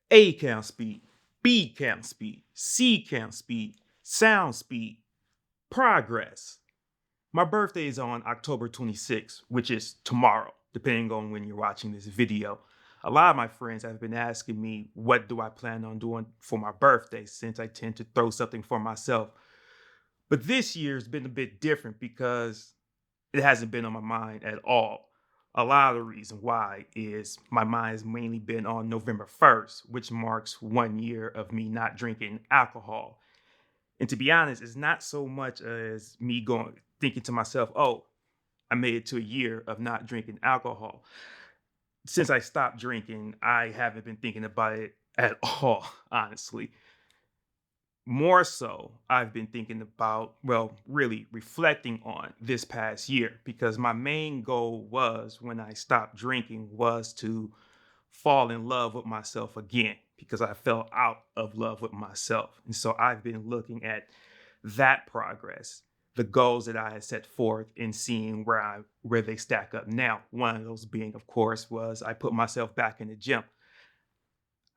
A count speed, B count speed, C count speed, sound speed, progress. My birthday is on October 26th, which is tomorrow, depending on when you're watching this video. A lot of my friends have been asking me, what do I plan on doing for my birthday, since I tend to throw something for myself. But this year's been a bit different because it hasn't been on my mind at all. A lot of the reason why is my mind has mainly been on November 1st, which marks 1 year of me not drinking alcohol. And to be honest, it's not so much as me going thinking to myself, oh, I made it to a year of not drinking alcohol. Since I stopped drinking, I haven't been thinking about it at all, honestly. More so, I've been thinking about, well, really reflecting on this past year because my main goal was when I stopped drinking was to fall in love with myself again because I fell out of love with myself. And so I've been looking at that progress, the goals that I had set forth and seeing where they stack up now. One of those being, of course, was I put myself back in the gym.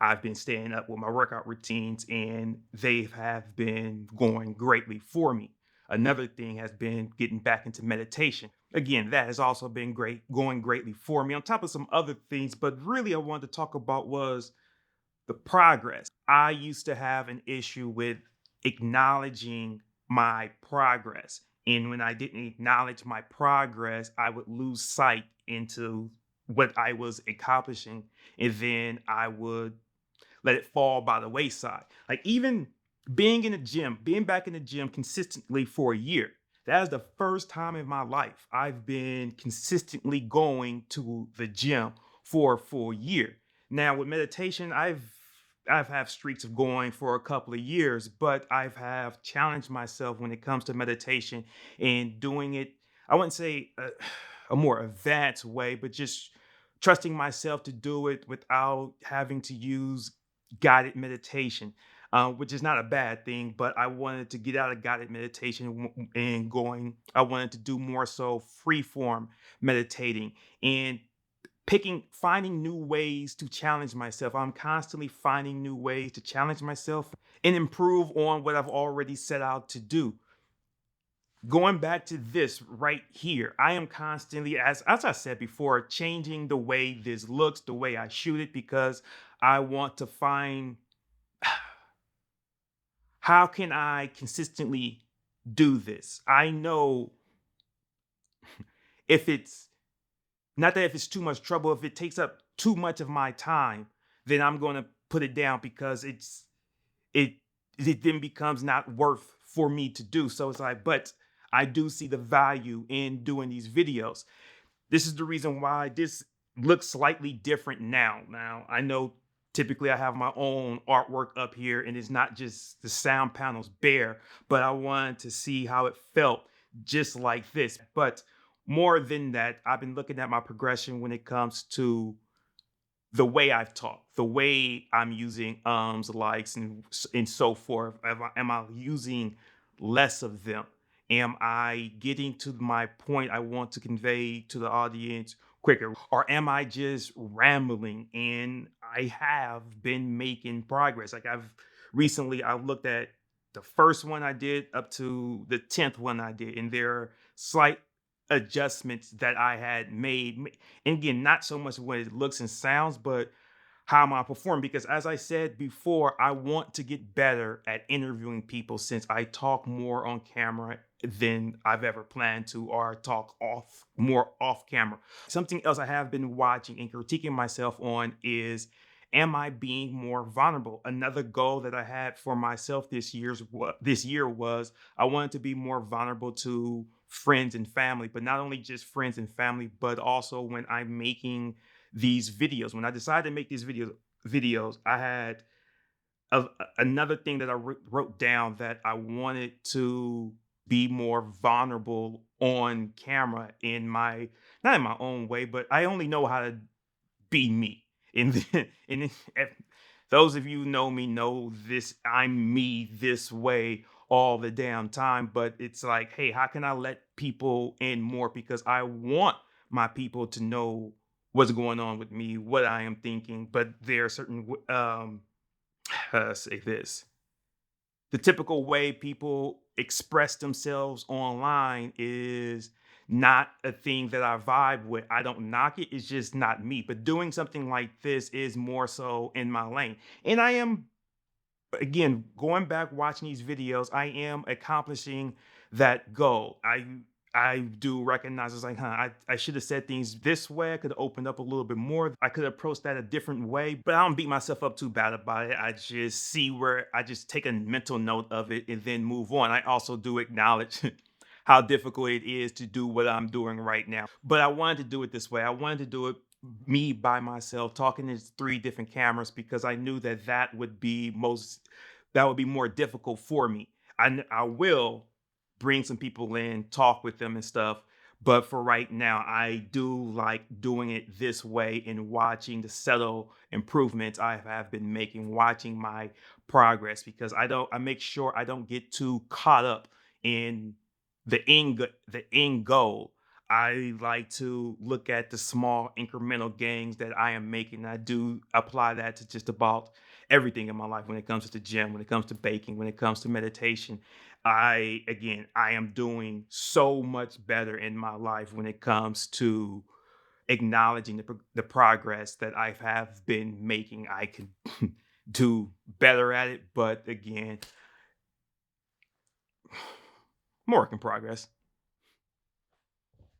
I've been staying up with my workout routines and they have been going greatly for me. Another thing has been getting back into meditation. Again, that has also been great, going greatly for me, on top of some other things. But really, I wanted to talk about was the progress. I used to have an issue with acknowledging my progress. And when I didn't acknowledge my progress, I would lose sight into what I was accomplishing. And then I would let it fall by the wayside. Like even being in the gym, being back in the gym consistently for a year. That is the first time in my life I've been consistently going to the gym for a full year. Now with meditation, I've had streaks of going for a couple of years, but I've have challenged myself when it comes to meditation and doing it. I wouldn't say a more advanced way, but just trusting myself to do it without having to use guided meditation, which is not a bad thing. But I wanted to get out of guided meditation and going. I wanted to do more so free form meditating and finding new ways to challenge myself. I'm constantly finding new ways to challenge myself and improve on what I've already set out to do. Going back to this right here, I am constantly, as I said before, changing the way this looks, the way I shoot it, because I want to find how can I consistently do this. I know if it's not that if it's too much trouble, if it takes up too much of my time, then I'm going to put it down because it it then becomes not worth for me to do. So it's like, but I do see the value in doing these videos. This is the reason why this looks slightly different now. Now, I know typically I have my own artwork up here and it's not just the sound panels bare, but I wanted to see how it felt just like this. But more than that, I've been looking at my progression when it comes to the way I've talked, the way I'm using ums, likes, and so forth. Am I using less of them? Am I getting to my point I want to convey to the audience quicker? Or am I just rambling? And I have been making progress. Like I've looked at the first one I did up to the 10th one I did, and there are slight adjustments that I had made. And again, not so much what it looks and sounds, but how am I performing? Because as I said before, I want to get better at interviewing people since I talk more on camera than I've ever planned to, or talk more off camera. Something else I have been watching and critiquing myself on is, am I being more vulnerable? Another goal that I had for myself this year was I wanted to be more vulnerable to friends and family, but not only just friends and family, but also when I'm making these videos. When I decided to make these videos, I had another thing that I wrote down that I wanted to be more vulnerable on camera in my not in my own way, but I only know how to be me. And then, if those of you who know me know this, I'm me this way all the damn time. But it's like, hey, how can I let people in more? Because I want my people to know what's going on with me, what I am thinking. But there are certain say this, the typical way people express themselves online is not a thing that I vibe with. I don't knock it. It's just not me. But doing something like this is more so in my lane. And I am, again, going back watching these videos, I am accomplishing that goal. I do recognize it's like, I should have said things this way. I could have opened up a little bit more. I could approach that a different way, but I don't beat myself up too bad about it. I just see where I just take a mental note of it and then move on. I also do acknowledge how difficult it is to do what I'm doing right now. But I wanted to do it this way. I wanted to do it me by myself talking to three different cameras because I knew that that would be more difficult for me. I will bring some people in, talk with them and stuff, but for right now, I do like doing it this way and watching the subtle improvements I have been making, watching my progress because I make sure I don't get too caught up in the end goal. I like to look at the small incremental gains that I am making. I do apply that to just about everything in my life when it comes to the gym, when it comes to baking, when it comes to meditation. I am doing so much better in my life when it comes to acknowledging the progress that I have been making. I can do better at it, but again, more work in progress.